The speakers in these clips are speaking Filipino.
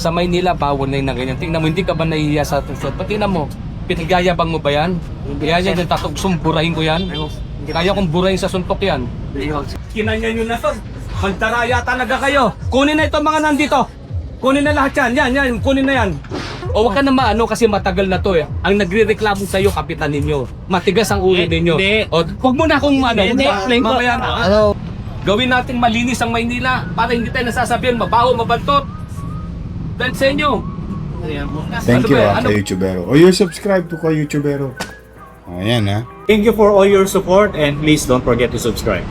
Sa Maynila, bawal na yung ganyan. Tingnan mo, hindi ka ba nahihiya sa tusod? Tingnan mo, pinagayabang mo ba yan? Kaya yan yung tatugsong, burahin ko yan. Kaya kong burahin sa suntok yan. Kinanya nyo na to. Magdaraya talaga kayo. Kunin na ito mga nandito. Kunin na lahat yan. Yan, kunin na yan. O wag ka na maano kasi matagal na to eh. Ang nagre-reklamo sa iyo, kapitan ninyo. Matigas ang ulo ninyo. O, wag mo na akong ano. Mamaya na. Gawin natin malinis ang Maynila para hindi tayo nasasabihan mabaho, mabantot. Dahil sa inyo. Thank you kay YouTubero. O you're subscribed to kay YouTubero. Ayan ha. Thank you for all your support and please don't forget to subscribe.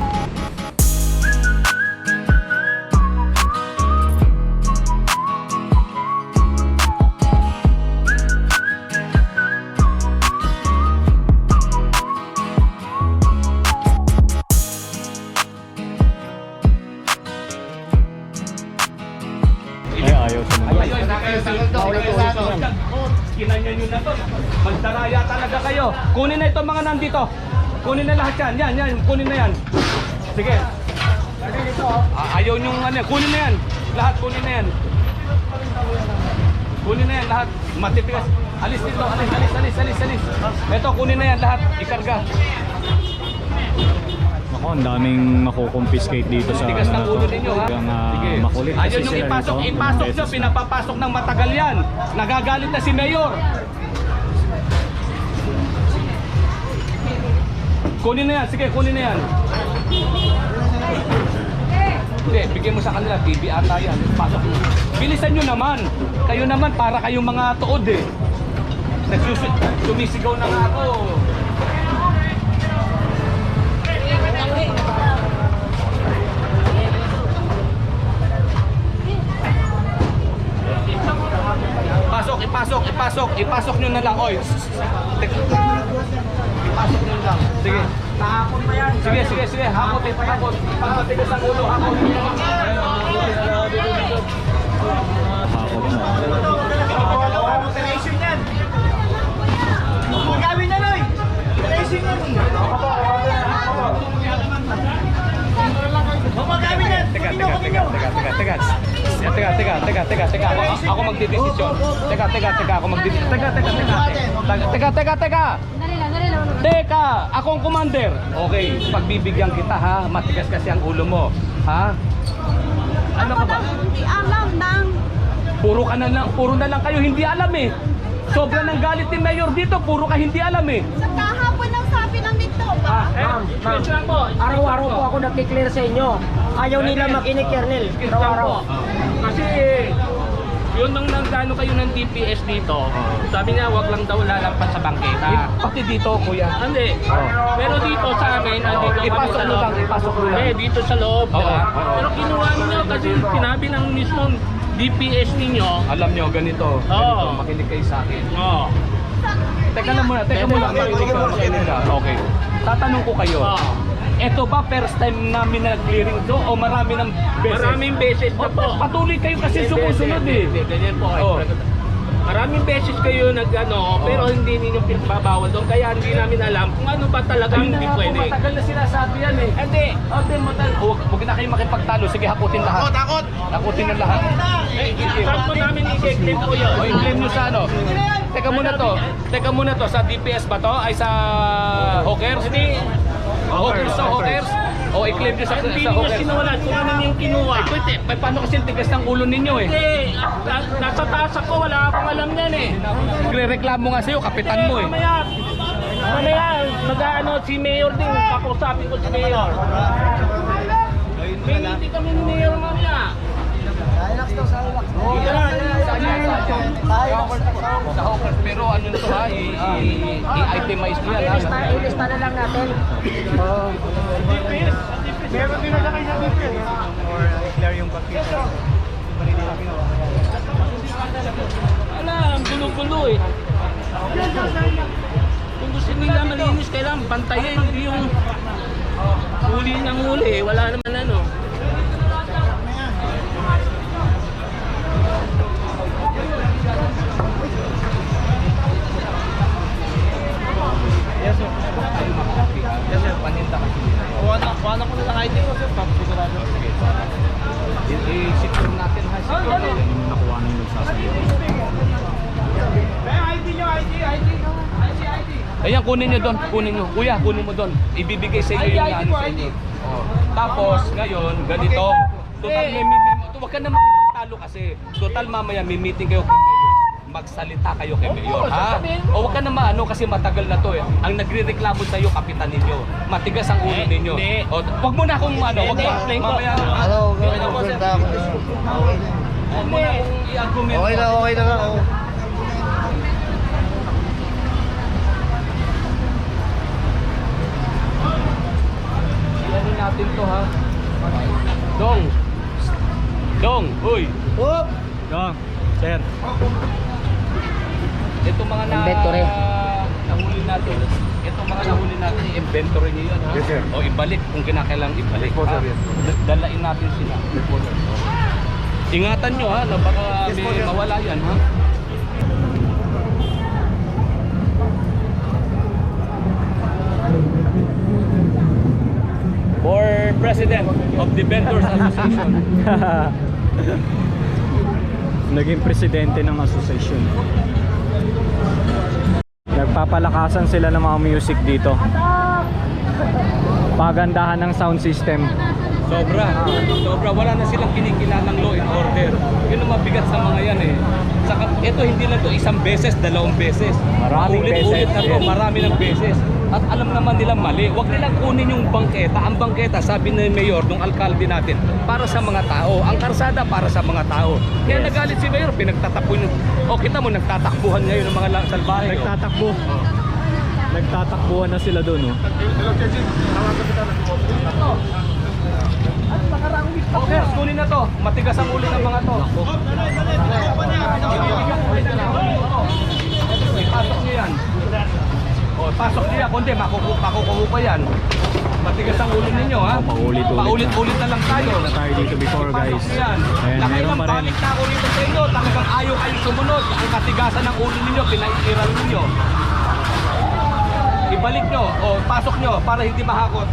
Kinanya nyo na to. Magdaraya talaga kayo. Kunin na ito mga nandito. Kunin na lahat yan. Yan. Kunin na yan. Sige. Ayaw nyo ano. Kunin na yan. Lahat kunin na yan. Kunin na yan lahat. Matitigas. Alis dito. Alis. Ito kunin na yan lahat. Ikarga. Ako, ang daming makukonfiscate dito sa Tigas ng ulo ninyo ha. Sige. Makulit kasi Ayaw nyo sila ipasok dito. nyo. Pinapapasok ng matagal yan. Nagagalit na si Mayor. Kunin na yan. Sige, kunin na yan. Hindi, bigyan mo sa kanila. TV ata yan. Pasok nyo. Bilisan nyo naman. Kayo naman para kayong mga tuod eh. Sumisigaw na nga ako. Ipasok nyo na lang, oy. Ipasok nyo na lang. Sige. Tahapon pa yan. Sige. Hapon. Pagmatigas ang ulo, hapon. Operation yan. Gawin na, Noy. Operation yan. Teka. Ako magdidesisyon. Teka, ako ang commander. Okay, pagbibigyan kita ha. Matigas kasi ang ulo mo. Ha? Ano ka ba? Hindi alam nang Puro na lang kayo hindi alam eh. Sobra ng galit ni Mayor dito, puro ka hindi alam eh. sa kahapon ng sabi ng dito. Araw-araw po ako nag-clear sa inyo. Ayaw nila makinig, Kernel. Araw-araw. Kasi yun nang nagano kayo ng DPS dito, sabi niya wag lang daw lalampas sa bangketa. Pati dito, kuya. Hindi. Pero dito sa amin, andito kami Ipasok sa mo loob. lang, ipasok mo lang. Dito sa loob. Oo, diba? oo. Pero kinuha niyo kasi sinabi ng mismong DPS ninyo. Alam nyo, ganito. Oo. Makinig kayo sa akin. Oh. Teka muna. Makinig ka. Okay. Tatanong ko kayo. Oh. Ito ba first time namin na clearing to o marami ng beses? Maraming beses na po. Patuloy kayo kasi sumusunod eh. Hindi, ganyan po. Oh. Maraming beses kayo nag-ano, pero hindi ninyo pinagbabawal doon. Kaya hindi namin alam kung ano ba talagang hindi pwede. Matagal na sinasabi yan eh. Hindi. Huwag na kayo makipagtalo. Sige, hakutin lahat. Takot! Hakutin na lahat. Saan po namin i-claim po yun? O, i-claim nyo sa ano? Teka muna to. Sa DPS ba to? Ay sa Hawkers? Hindi. Hawkers? O, i-claim nyo sa Hindi ninyo Hawkers? sinuwala. Kung ano yung kinuha. Ay, paano kasi tigas ng ulo ninyo eh? Hindi. Nasa taas ako. Wala akong alam yan eh. Nagre-reklamo nga sa'yo, kapitan mo eh. Mamaya, mag-ano si Mayor din. Kakusapin ko si Mayor. Hindi kami ni Mayor mamaya. Sa Hawkers, pero ano to ha? I-itemize nyo yan ha? Ilista na lang natin. Meron din na kayo sa DPS. Or clear yung bakit. Ang gulo-gulo eh. Kung gusto nila malinis, kailangan bantayan. Hindi yung huli ng huli. Wala naman ano. Yes, sir. Yes sir, paninda kasi. Wala ko na kahit dito, sir. Sigurado. I-secure natin ha. Secure natin. Nakuha na yung Ayan, kunin nyo doon. Kunin nyo. Kuya, kunin mo doon. Ibibigay sa inyo yung ano sa inyo. Oh. Tapos, ngayon, ganito. Total, huwag ka na makipagtalo kasi. Total, mamaya may meeting kayo kay Mayor. Magsalita kayo kay Mayor, ha? O huwag ka na maano kasi matagal na to eh. Ang nagre-reklamo sa iyo, kapitan ninyo. Matigas ang ulo ninyo. O, huwag mo na akong ano, huwag mo. Mamaya, huwag mo na akong i-argument. Okay na nga. Oh. Iyanin natin to, ha? Dong, uy. Dong, sir. Ito mga Inventory. nahuli natin. Ito mga nahuli natin, i-inventory niyo yan, ha? Yes, sir. O ibalik kung kinakailangan ibalik. Yes, sir, ha? yes. Dalain natin sila. Ingatan nyo, ha, na baka may mawala yan, ha? For President of the Vendors Association. Naging presidente ng association. Nagpapalakasan sila ng mga music dito. Pagandahan ng sound system. Sobra. Wala na silang kinikilalang law and order. Yun ang mabigat sa mga yan eh. Saka, ito hindi lang to isang beses, dalawang beses. Maraming Ulit-ulit beses, na to, yes. marami ng beses. At alam naman nila mali. Huwag nilang kunin yung bangketa. Ang bangketa, sabi ng mayor, ng alkalde natin, para sa mga tao. Ang karsada para sa mga tao. Kaya nagalit si mayor, pinagtatakbo nyo. O kita mo, nagtatakbuhan ngayon ng mga salbahe. Nagtatakbo. Nagtatakbuhan na sila doon, oh. Okay, kunin na to. Matigas ang ulo ng mga to. Pasok niyo yan. O, pasok niyo yan. Kundi, makukuha pa yan. Matigas ang ulo ninyo, ha? Paulit-ulit. Paulit-ulit na lang tayo. Na tayo dito before, guys. Pasok niyo yan. Ayan, meron Nakailang pa rin. balik na ako rito sa inyo. Talagang ayaw kayo sumunod. Ang katigasan ng ulo ninyo, pinaikiral ninyo. Ibalik nyo. O, pasok nyo para hindi mahakot.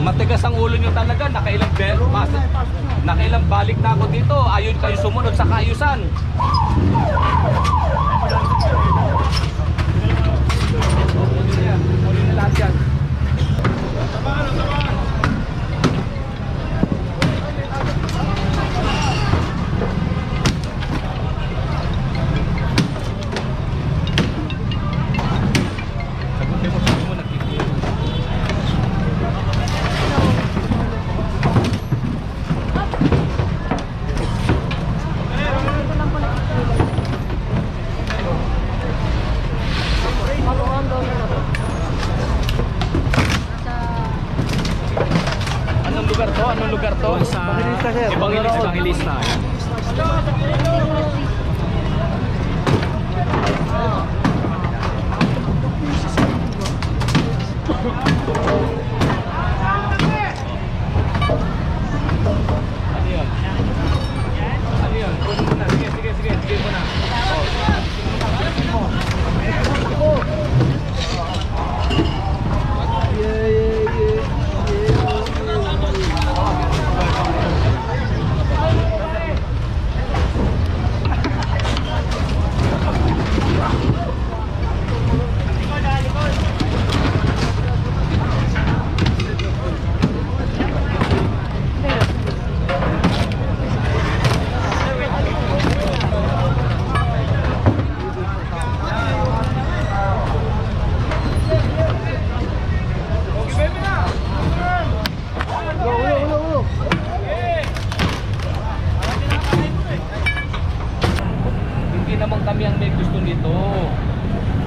Matigas ang ulo nyo talaga. Nakailang balik na ako dito. Ayaw kayo sumunod sa kaayusan. Uli na lahat yan. Sabi mo, nagtitiyo. Anong lugar to? Anong lugar to? Sa Evangelista. Evangelista. Ano yun? Ano yun? Kunin mo na. Sige mo na. Hindi naman kami ang may gusto nito.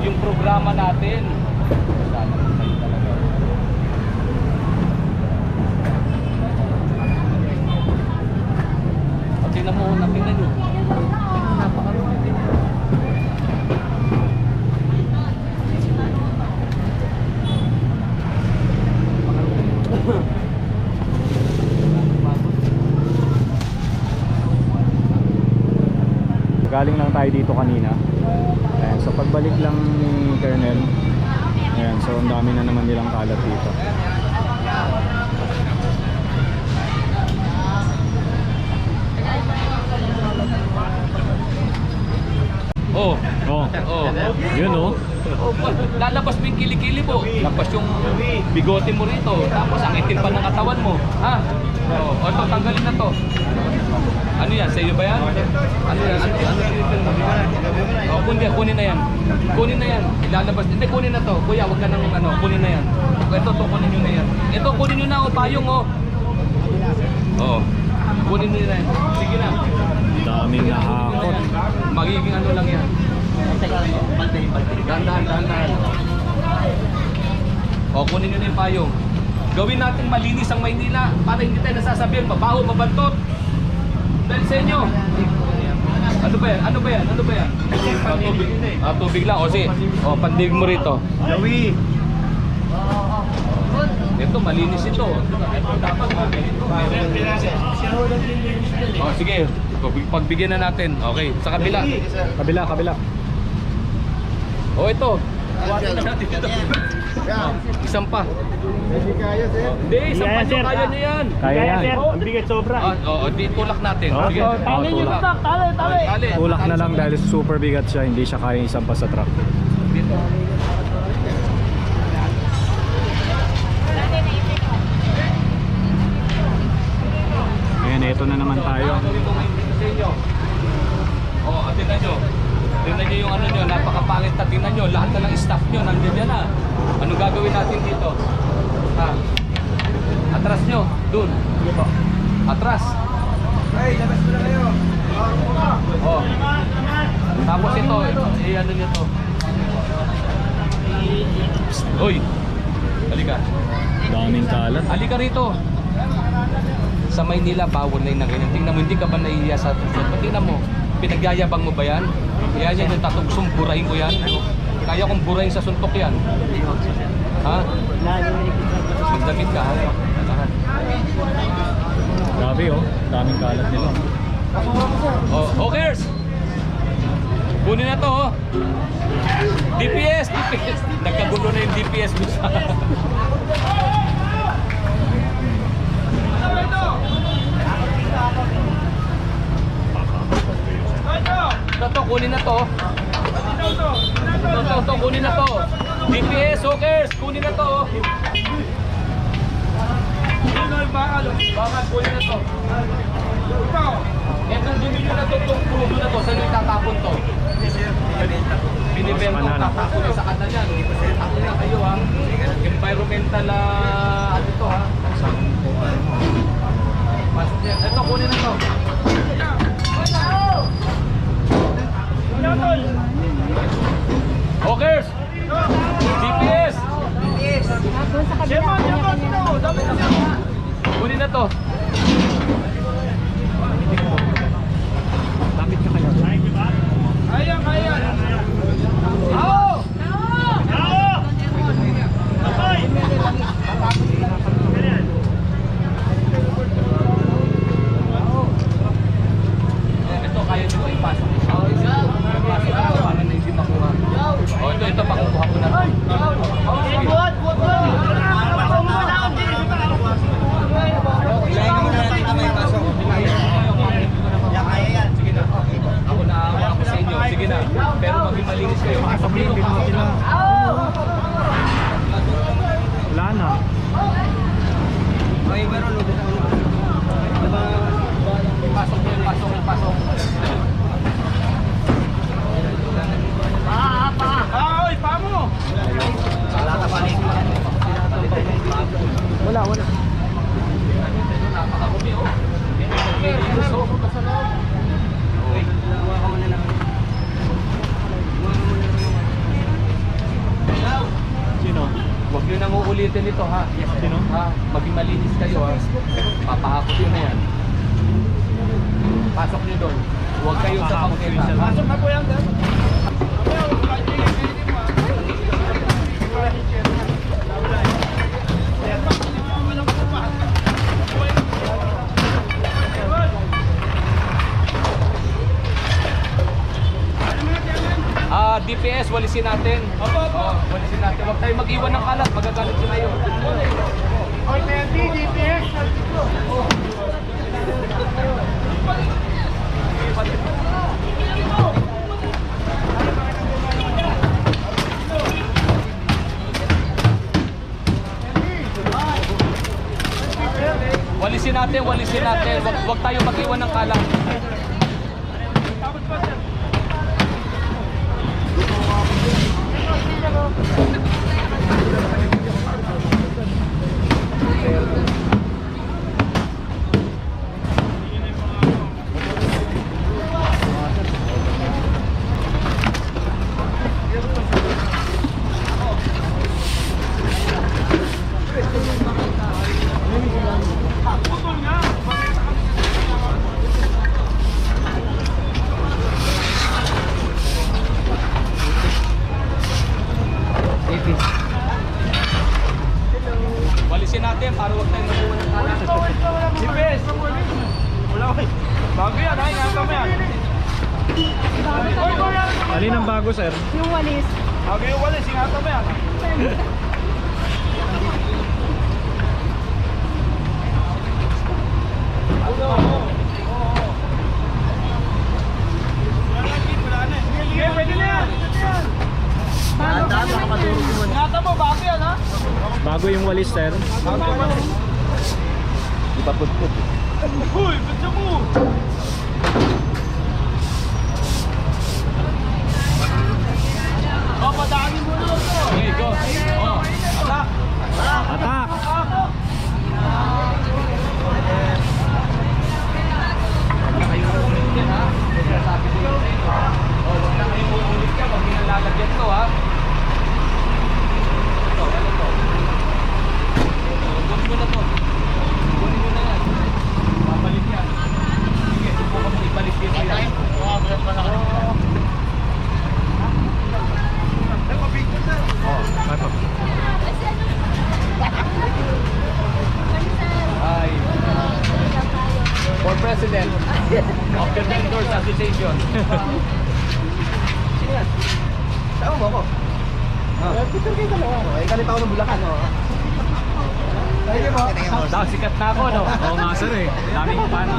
Yung programa natin. Sana kayo talaga. At tingnan mo, tingnan nyo. Napakarami. Galing lang tayo dito kanina. Ayan, so pagbalik lang ni Colonel, ayan, so ang dami na naman nilang kalat dito. kilikili mo. Tapos yung bigote mo rito. Tapos ang itim pa ng katawan mo. Ha? O, ito, tanggalin na to. Ano yan? Sa iyo ba yan? Ano yan? O, kunin na yan. Kunin na yan. Ilalabas. Hindi, kunin na to. Kuya, wag ka nang kunin na yan. Ito, kunin nyo na yan. Ito, kunin nyo na o, payong o. Oo. Kunin nyo na yan. Sige na. Daming nahakot. Magiging ano lang yan. Dahan-dahan. O, kunin nyo na yung payong. Gawin natin malinis ang Maynila para hindi tayo nasasabihan, mabaho, mabantot. Dahil sa inyo. Ano ba yan? Tubig. Tubig lang. O, sige. O, pandig mo rito. Joey! Ito, malinis ito. Ito, dapat malinis ito. O, sige. Pagbigyan na natin. Okay, sa kabila. Kabila. O, ito. Buhatin na natin ito. Isang pa. Hindi, isang pa nyo. Kaya nyo yan. Kaya yan. Ang bigat sobra. Di tulak natin. Sige. Tali nyo Tulak. stock, Tali. Tulak na lang dahil super bigat siya, hindi siya kaya isang pa sa truck. Dito. Ayan, ito na naman tayo. Tingnan nyo. Tingnan nyo yung ano nyo, napakapangit na tingnan nyo. Lahat na lang staff nyo, nandiyan yan na. Anong gagawin natin dito? Ha? Atras nyo, dun. Atras. Ay, labas mo na kayo. Oh. Tapos ito, ano nyo to? Uy! Halika. Daming kalat. Halika rito. Sa Maynila, bawal na yung ganyan. Tingnan mo, hindi ka ba nahihiya sa susunod? Tingnan mo, pinagyayabang mo ba yan? Yan yung tatugsong, burahin ko yan. Kaya kong burahin sa suntok yan. Ha? Magdamit ka, ha? Grabe oh, daming kalat nila. Oh, okers! Kunin na to, oh. DPS! Nagkagulo na yung DPS. Ito, kunin na to. Ito, kunin na to. DPS, okers, kunin na to. Bakal, kunin na to. Itong dumi nyo na to, itong puno na to, saan yung tatapon to? Binibento, tatapon nyo sa kanta yan. Ako na kayo ha. Environmental, ano to ha? Pasok yan. Ito, kunin na to. Okers! DPS! Kunin na to. Kaya. Ito, kaya nyo ipasok. Para na hindi makuha. Ito, pakukuha ko na. Sige na. Ako sa inyo. Sige na. Pero maging malinis kayo. Wala na. Pasok. Ay, pa mo! Wala. Napakakumi, oh. Sino? Huwag nyo nang uulitin ito, ha? Sino? Ha? Maging malinis kayo, ha? Papahakot yun na yan. Pasok nyo doon. Huwag kayo sa pangketa. Pasok na po yan, sir. DPS, walisin natin. Walisin natin. Huwag tayo mag-iwan ng kalat. Magagalit sila yun. Oy, Mendy, DPS. Walisin natin. Wag tayo mag-iwan ng kalat. Walisin natin para wag tayong mag-iwan ng kalat. Sipes! Wala ko. Bago yan, ha? Ingatan mo yan. Alin ang bago, sir? Yung walis. Bago yung walis, ingatan mo yan. Sige, pwede na yan. Ingatan mo, bago yan, ha? Bago yung walis, sir. Uy, bitsa mo! Padaanin mo na ito. Okay, go. Oh. Atak! Atak! Wag na kayo uulit yan, ha? Sabi ko yun sa inyo, ha? Oh, wag na kayo uulit yan. Wag nyo lalagyan to, ha? Ito, ano to? Kunin mo na to. Kunin mo na yan. Babalik yan. Sige, subukan mo ibalik dito yan. Hi. For President of the Vendors Association. Saan mo ako? Picture kayo dalawa. Eh, galit ako ng Bulacan, no? Thank you po. Daw, sikat na ako, no? Oo nga, sir eh. Daming fans.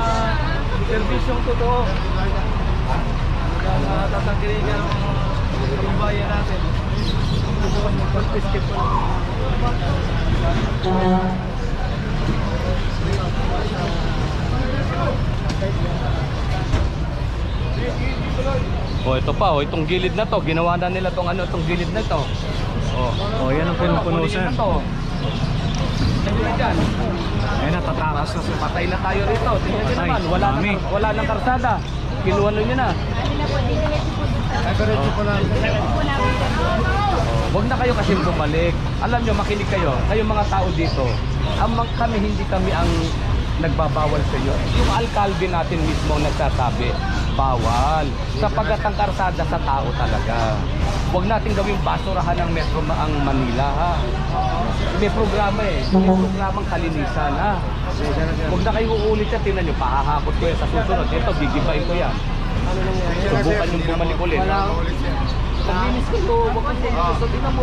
Servisyong totoo. Tatangkilin ka ng bayan natin. Mag-participate po lang. Oh, ito pa, oh, itong gilid na to, ginawa na nila tong ano, tong gilid na to. Oh, Oh, yan ang pinupuno, sir. na to. Tingnan dyan. Ayun, natatakas na, sir. Patay na tayo rito. Tingnan nyo Patay. naman, Dami. wala nang karsada. Kinuha nyo na. Huwag na kayo kasi bumalik. Alam nyo, makinig kayo. Kayong mga tao dito, hindi kami ang nagbabawal sa iyo. Yung alkalde natin mismo nagsasabi, bawal. Sapagat ang karsada sa tao talaga. Huwag natin gawing basurahan ng metro ang Manila, ha? May programa eh. May programang kalinisan, ha? Huwag na kayo uulit yan. Tingnan nyo, pahahakot ko yan sa susunod. Ito, gigibain ko yan. Subukan yung bumalik ulit. Paglinis kayo, huwag kayo kumilos. So, tingnan mo.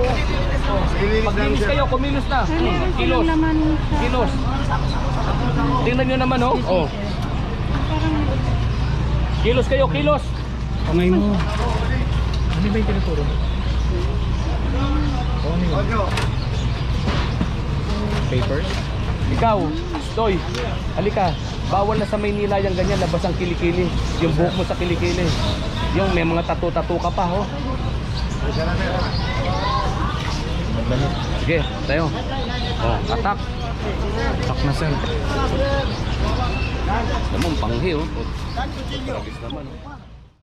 Paglinis kayo, kumilos na. Kilos. Kilos. Tingnan nyo naman, oh. Oh. Kilos kayo, kilos. Kamay mo. Ano ba yung tinuturo? Oh, ano yun? Papers? Ikaw, Stoy, halika. Bawal na sa Maynila yung ganyan, labas ang kilikili. Yung buhok mo sa kilikili. Yung may mga tattoo-tattoo ka pa, oh. Sige, tayo. Oh, atak. Atak na, sir. Naman, panghi, oh. Tragis naman, oh.